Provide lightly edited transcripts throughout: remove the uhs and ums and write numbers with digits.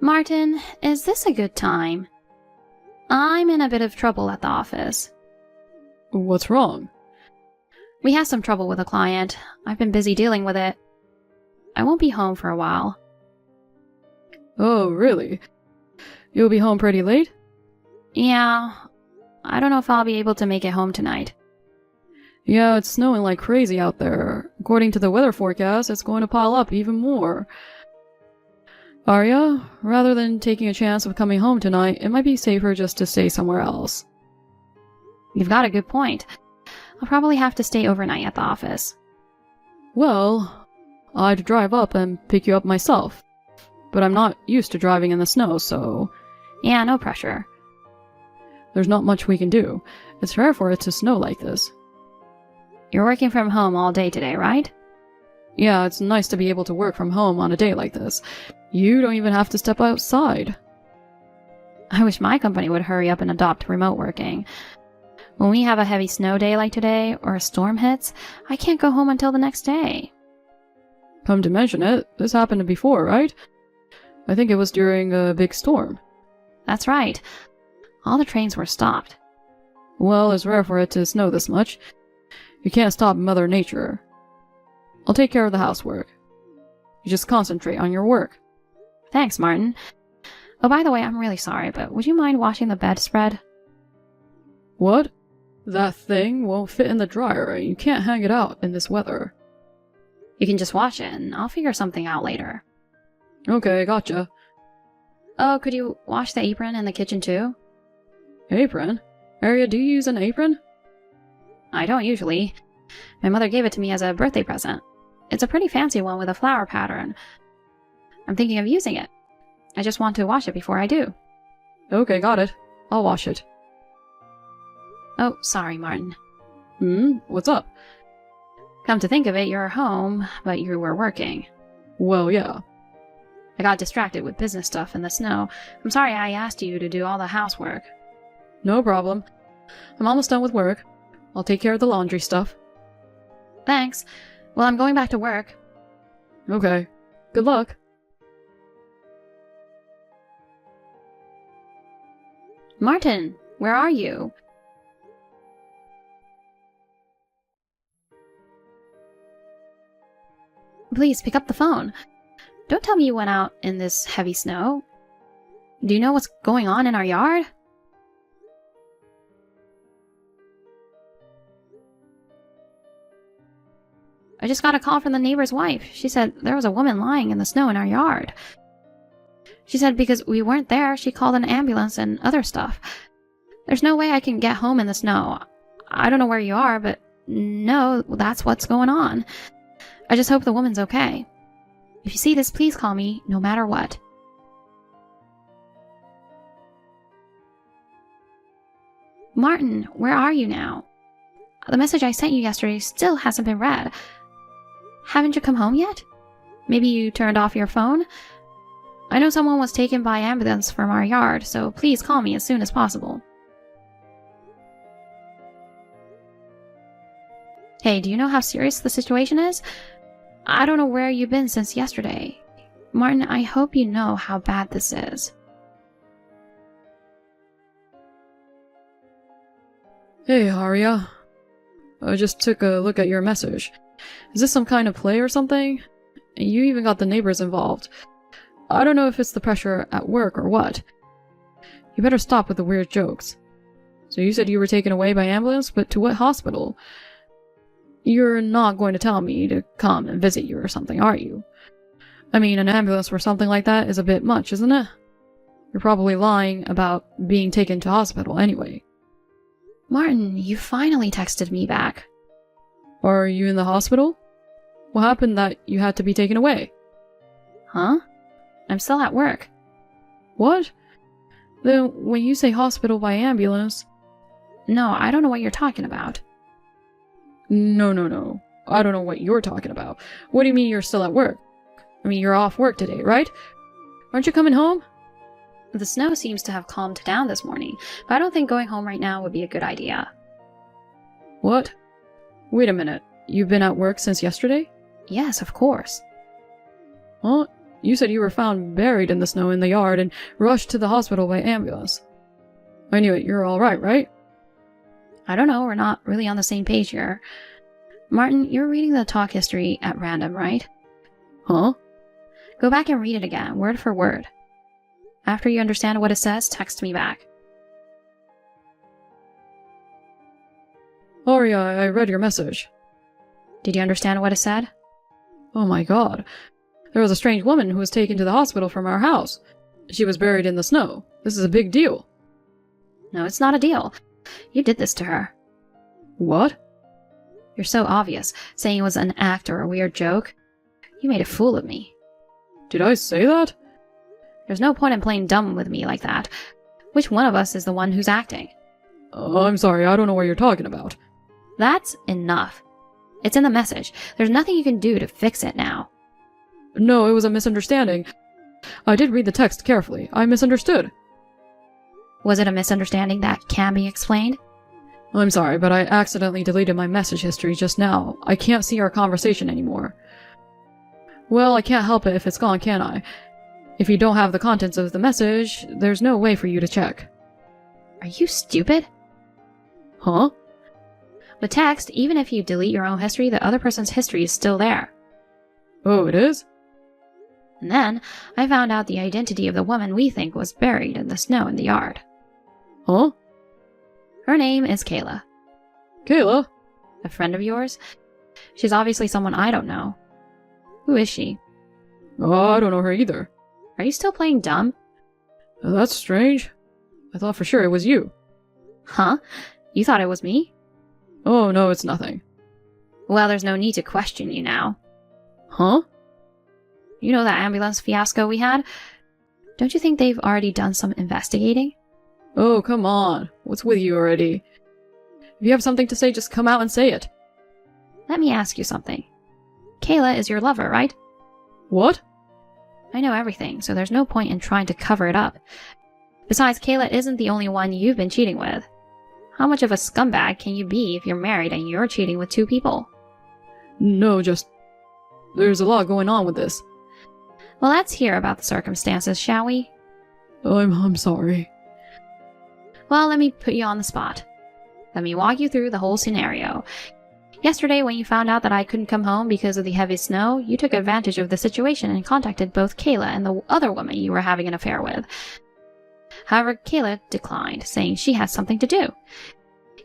Martin, is this a good time? I'm in a bit of trouble at the office. What's wrong? We have some trouble with a client. I've been busy dealing with it. I won't be home for a while. Oh, really? You'll be home pretty late? Yeah, I don't know if I'll be able to make it home tonight. Yeah, it's snowing like crazy out there. According to the weather forecast, it's going to pile up even more. Arya, rather than taking a chance of coming home tonight, it might be safer just to stay somewhere else. You've got a good point. I'll probably have to stay overnight at the office. Well, I'd drive up and pick you up myself. But I'm not used to driving in the snow, so... Yeah, no pressure. There's not much we can do. It's rare for it to snow like this. You're working from home all day today, right? Yeah, it's nice to be able to work from home on a day like this. You don't even have to step outside. I wish my company would hurry up and adopt remote working. When we have a heavy snow day like today, or a storm hits, I can't go home until the next day. Come to mention it, this happened before, right? I think it was during a big storm. That's right. All the trains were stopped. Well, it's rare for it to snow this much. You can't stop Mother Nature. I'll take care of the housework. You just concentrate on your work. Thanks, Martin. Oh, by the way, I'm really sorry, but would you mind washing the bedspread? What? That thing won't fit in the dryer. You can't hang it out in this weather. You can just wash it, and I'll figure something out later. Okay, gotcha. Oh, could you wash the apron in the kitchen too? Apron? Arya, do you use an apron? I don't usually. My mother gave it to me as a birthday present. It's a pretty fancy one with a flower pattern. I'm thinking of using it. I just want to wash it before I do. Okay, got it. I'll wash it. Oh, sorry, Martin. What's up? Come to think of it, you're home, but you were working. Well, yeah. I got distracted with business stuff in the snow. I'm sorry I asked you to do all the housework. No problem. I'm almost done with work. I'll take care of the laundry stuff. Thanks. Well, I'm going back to work. Okay. Good luck. Martin, where are you? Please pick up the phone. Don't tell me you went out in this heavy snow. Do you know what's going on in our yard? I just got a call from the neighbor's wife. She said there was a woman lying in the snow in our yard. She said because we weren't there, she called an ambulance and other stuff. There's no way I can get home in the snow. I don't know where you are, but no, that's what's going on. I just hope the woman's okay. If you see this, please call me, no matter what. Martin, where are you now? The message I sent you yesterday still hasn't been read. Haven't you come home yet? Maybe you turned off your phone? I know someone was taken by ambulance from our yard, so please call me as soon as possible. Hey, do you know how serious the situation is? I don't know where you've been since yesterday. Martin, I hope you know how bad this is. Hey, Arya. I just took a look at your message. Is this some kind of play or something? You even got the neighbors involved. I don't know if it's the pressure at work or what. You better stop with the weird jokes. So you said you were taken away by ambulance, but to what hospital? You're not going to tell me to come and visit you or something, are you? I mean, an ambulance for something like that is a bit much, isn't it? You're probably lying about being taken to hospital anyway. Martin, you finally texted me back. Are you in the hospital? What happened that you had to be taken away? Huh? I'm still at work. What? Then when you say hospital by ambulance... No, I don't know what you're talking about. No. I don't know what you're talking about. What do you mean you're still at work? I mean, you're off work today, right? Aren't you coming home? The snow seems to have calmed down this morning, but I don't think going home right now would be a good idea. What? Wait a minute. You've been at work since yesterday? Yes, of course. Well, You said you were found buried in the snow in the yard and rushed to the hospital by ambulance. I knew it. You're all right, right? I don't know, we're not really on the same page here. Martin, you're reading the talk history at random, right? Huh? Go back and read it again, word for word. After you understand what it says, text me back. Arya, I read your message. Did you understand what it said? Oh my god. There was a strange woman who was taken to the hospital from our house. She was buried in the snow. This is a big deal. No, it's not a deal. You did this to her. What? You're so obvious, saying it was an act or a weird joke. You made a fool of me. Did I say that? There's no point in playing dumb with me like that. Which one of us is the one who's acting? I'm sorry, I don't know what you're talking about. That's enough. It's in the message. There's nothing you can do to fix it now. No, it was a misunderstanding. I did read the text carefully. I misunderstood. Was it a misunderstanding that can be explained? I'm sorry, but I accidentally deleted my message history just now. I can't see our conversation anymore. Well, I can't help it if it's gone, can I? If you don't have the contents of the message, there's no way for you to check. Are you stupid? Huh? With text, even if you delete your own history, the other person's history is still there. Oh, it is? And then, I found out the identity of the woman we think was buried in the snow in the yard. Huh? Her name is Kayla. Kayla? A friend of yours? She's obviously someone I don't know. Who is she? Oh, I don't know her either. Are you still playing dumb? That's strange. I thought for sure it was you. Huh? You thought it was me? Oh, no, it's nothing. Well, there's no need to question you now. Huh? You know that ambulance fiasco we had? Don't you think they've already done some investigating? Oh, come on. What's with you already? If you have something to say, just come out and say it. Let me ask you something. Kayla is your lover, right? What? I know everything, so there's no point in trying to cover it up. Besides, Kayla isn't the only one you've been cheating with. How much of a scumbag can you be if you're married and you're cheating with 2 people? No, just... There's a lot going on with this. Well, let's hear about the circumstances, shall we? I'm sorry. Well, let me put you on the spot. Let me walk you through the whole scenario. Yesterday, when you found out that I couldn't come home because of the heavy snow, you took advantage of the situation and contacted both Kayla and the other woman you were having an affair with. However, Kayla declined, saying she had something to do.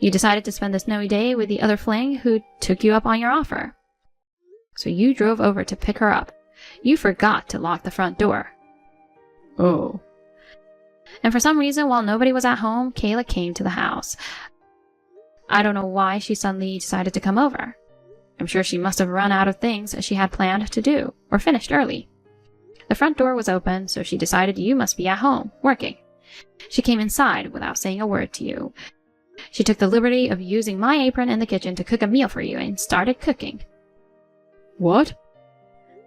You decided to spend the snowy day with the other fling who took you up on your offer. So you drove over to pick her up. You forgot to lock the front door. Oh. And for some reason, while nobody was at home, Kayla came to the house. I don't know why she suddenly decided to come over. I'm sure she must have run out of things she had planned to do, or finished early. The front door was open, so she decided you must be at home, working. She came inside without saying a word to you. She took the liberty of using my apron in the kitchen to cook a meal for you and started cooking. What?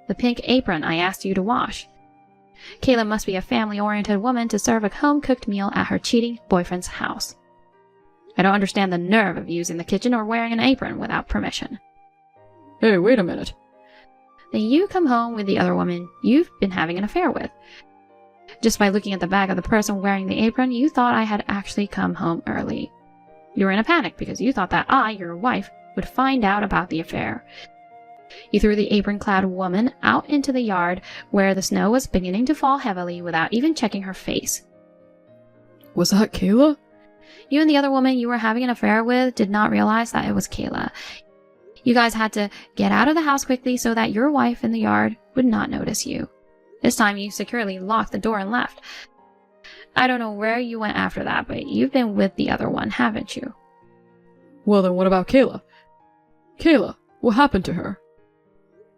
The pink apron I asked you to wash. Kayla must be a family-oriented woman to serve a home-cooked meal at her cheating boyfriend's house. I don't understand the nerve of using the kitchen or wearing an apron without permission. Hey, wait a minute. Then you come home with the other woman you've been having an affair with. Just by looking at the back of the person wearing the apron, you thought I had actually come home early. You were in a panic because you thought that I, your wife, would find out about the affair. You threw the apron-clad woman out into the yard where the snow was beginning to fall heavily without even checking her face. Was that Kayla? You and the other woman you were having an affair with did not realize that it was Kayla. You guys had to get out of the house quickly so that your wife in the yard would not notice you. This time you securely locked the door and left. I don't know where you went after that, but you've been with the other one, haven't you? Well then, what about Kayla? Kayla, what happened to her?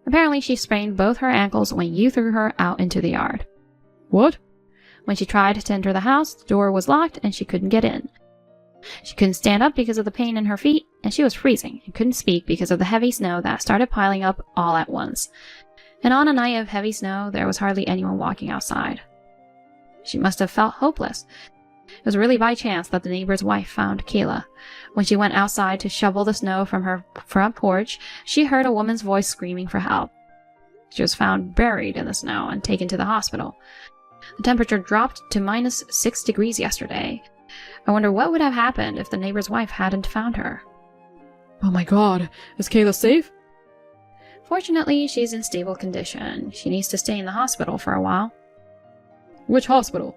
Apparently she sprained both her ankles when you threw her out into the yard. What? When she tried to enter the house, the door was locked and she couldn't get in. She couldn't stand up because of the pain in her feet, and she was freezing and couldn't speak because of the heavy snow that started piling up all at once. And on a night of heavy snow, there was hardly anyone walking outside. She must have felt hopeless. It was really by chance that the neighbor's wife found Kayla. When she went outside to shovel the snow from her front porch, she heard a woman's voice screaming for help. She was found buried in the snow and taken to the hospital. The temperature dropped to -6 degrees yesterday. I wonder what would have happened if the neighbor's wife hadn't found her. Oh my god, is Kayla safe? Fortunately, she's in stable condition. She needs to stay in the hospital for a while. Which hospital?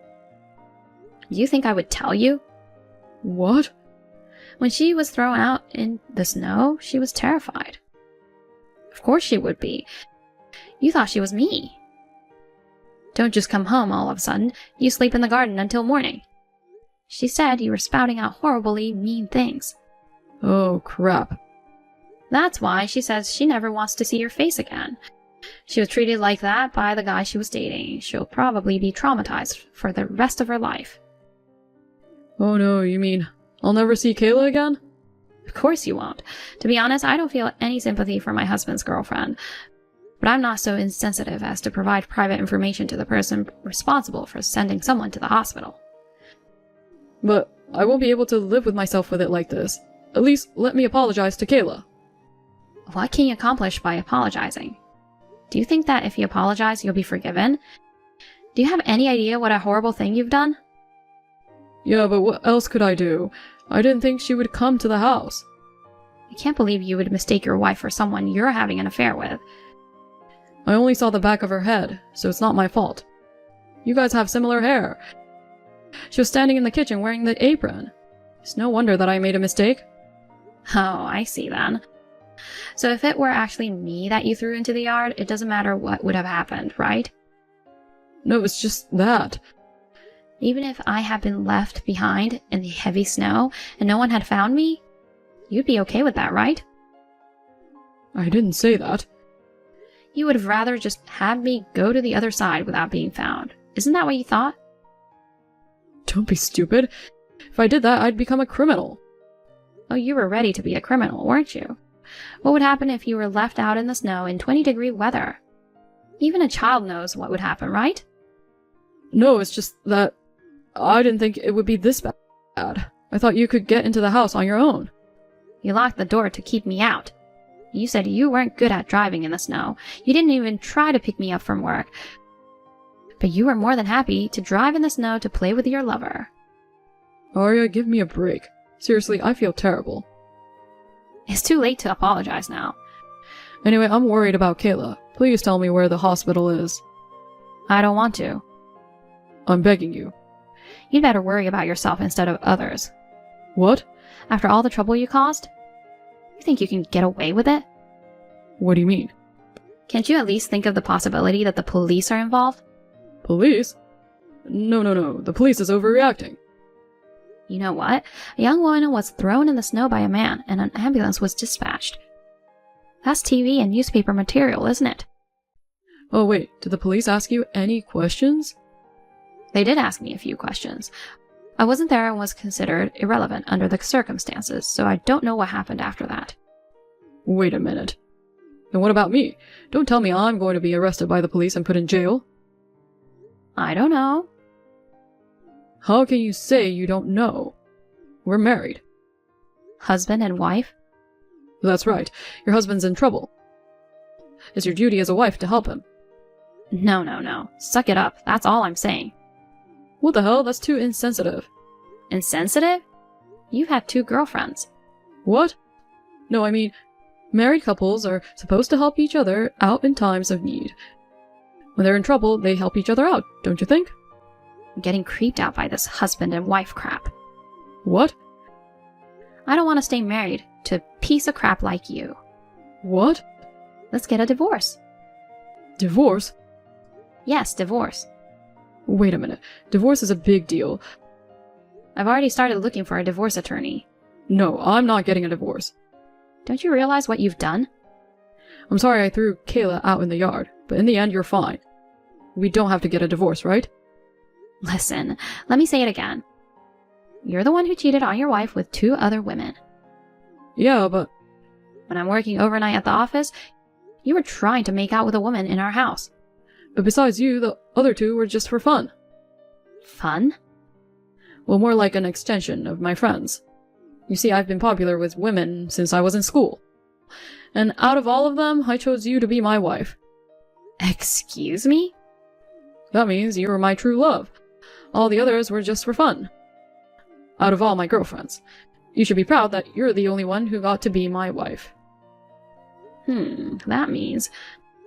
You think I would tell you? What? When she was thrown out in the snow, she was terrified. Of course she would be. You thought she was me. Don't just come home all of a sudden. You sleep in the garden until morning. She said you were spouting out horribly mean things. Oh, crap. That's why she says she never wants to see your face again. She was treated like that by the guy she was dating. She'll probably be traumatized for the rest of her life. Oh no, you mean I'll never see Kayla again? Of course you won't. To be honest, I don't feel any sympathy for my husband's girlfriend. But I'm not so insensitive as to provide private information to the person responsible for sending someone to the hospital. But I won't be able to live with myself with it like this. At least let me apologize to Kayla. What can you accomplish by apologizing? Do you think that if you apologize, you'll be forgiven? Do you have any idea what a horrible thing you've done? Yeah, but what else could I do? I didn't think she would come to the house. I can't believe you would mistake your wife for someone you're having an affair with. I only saw the back of her head, so it's not my fault. You guys have similar hair. She was standing in the kitchen wearing the apron. It's no wonder that I made a mistake. Oh, I see then. So if it were actually me that you threw into the yard, it doesn't matter what would have happened, right? No, it's just that. Even if I had been left behind in the heavy snow and no one had found me, you'd be okay with that, right? I didn't say that. You would have rather just had me go to the other side without being found. Isn't that what you thought? Don't be stupid. If I did that, I'd become a criminal. Oh, you were ready to be a criminal, weren't you? What would happen if you were left out in the snow in 20-degree weather? Even a child knows what would happen, right? No, it's just that I didn't think it would be this bad. I thought you could get into the house on your own. You locked the door to keep me out. You said you weren't good at driving in the snow. You didn't even try to pick me up from work. But you were more than happy to drive in the snow to play with your lover. Arya, give me a break. Seriously, I feel terrible. It's too late to apologize now. Anyway, I'm worried about Kayla. Please tell me where the hospital is. I don't want to. I'm begging you. You'd better worry about yourself instead of others. What? After all the trouble you caused? You think you can get away with it? What do you mean? Can't you at least think of the possibility that the police are involved? Police? No. The police is overreacting. You know what? A young woman was thrown in the snow by a man, and an ambulance was dispatched. That's TV and newspaper material, isn't it? Oh wait, did the police ask you any questions? They did ask me a few questions. I wasn't there and was considered irrelevant under the circumstances, so I don't know what happened after that. Wait a minute. And what about me? Don't tell me I'm going to be arrested by the police and put in jail. I don't know. How can you say you don't know? We're married. Husband and wife? That's right. Your husband's in trouble. It's your duty as a wife to help him. No. Suck it up. That's all I'm saying. What the hell? That's too insensitive. Insensitive? You have 2 girlfriends. What? No, I mean, married couples are supposed to help each other out in times of need. When they're in trouble, they help each other out, don't you think? I'm getting creeped out by this husband and wife crap. What? I don't want to stay married to a piece of crap like you. What? Let's get a divorce. Divorce? Yes, divorce. Wait a minute. Divorce is a big deal. I've already started looking for a divorce attorney. No, I'm not getting a divorce. Don't you realize what you've done? I'm sorry I threw Kayla out in the yard, but in the end, you're fine. We don't have to get a divorce, right? Listen, let me say it again. You're the one who cheated on your wife with 2 other women. Yeah, but... When I'm working overnight at the office, you were trying to make out with a woman in our house. But besides you, the other 2 were just for fun. Fun? Well, more like an extension of my friends. You see, I've been popular with women since I was in school. And out of all of them, I chose you to be my wife. Excuse me? That means you were my true love. All the others were just for fun. Out of all my girlfriends. You should be proud that you're the only one who got to be my wife. That means...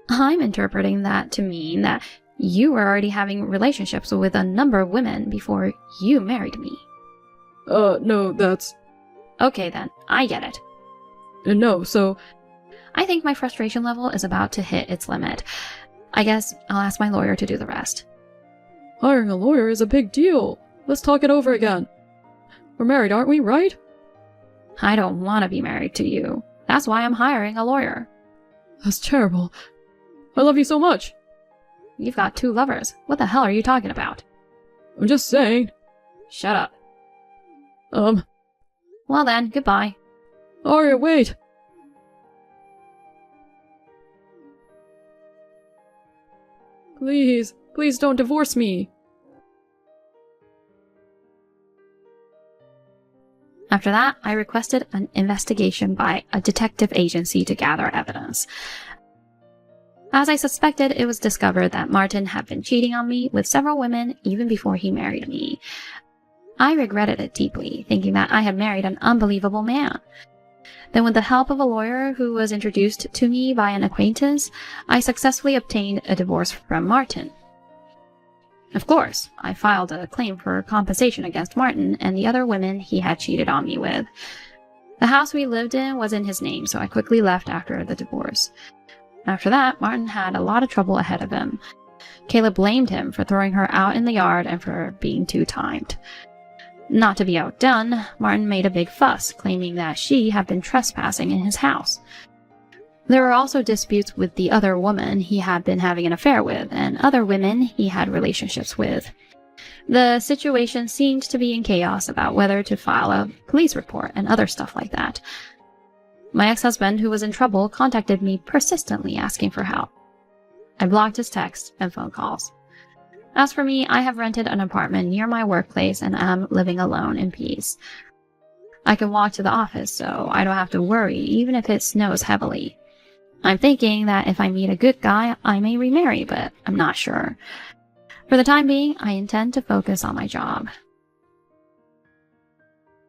I'm interpreting that to mean that you were already having relationships with a number of women before you married me. No, that's... Okay then, I get it. No, so... I think my frustration level is about to hit its limit. I guess I'll ask my lawyer to do the rest. Hiring a lawyer is a big deal. Let's talk it over again. We're married, aren't we, right? I don't want to be married to you. That's why I'm hiring a lawyer. That's terrible. I love you so much. You've got 2 lovers. What the hell are you talking about? I'm just saying. Shut up. Well then, goodbye. Arya, wait! Please, please don't divorce me. After that, I requested an investigation by a detective agency to gather evidence. As I suspected, it was discovered that Martin had been cheating on me with several women even before he married me. I regretted it deeply, thinking that I had married an unbelievable man. Then with the help of a lawyer who was introduced to me by an acquaintance, I successfully obtained a divorce from Martin. Of course, I filed a claim for compensation against Martin and the other women he had cheated on me with. The house we lived in was in his name, so I quickly left after the divorce. After that, Martin had a lot of trouble ahead of him. Caleb blamed him for throwing her out in the yard and for being too-timed. Not to be outdone, Martin made a big fuss, claiming that she had been trespassing in his house. There were also disputes with the other woman he had been having an affair with, and other women he had relationships with. The situation seemed to be in chaos about whether to file a police report and other stuff like that. My ex-husband, who was in trouble, contacted me persistently asking for help. I blocked his texts and phone calls. As for me, I have rented an apartment near my workplace and am living alone in peace. I can walk to the office, so I don't have to worry, even if it snows heavily. I'm thinking that if I meet a good guy, I may remarry, but I'm not sure. For the time being, I intend to focus on my job.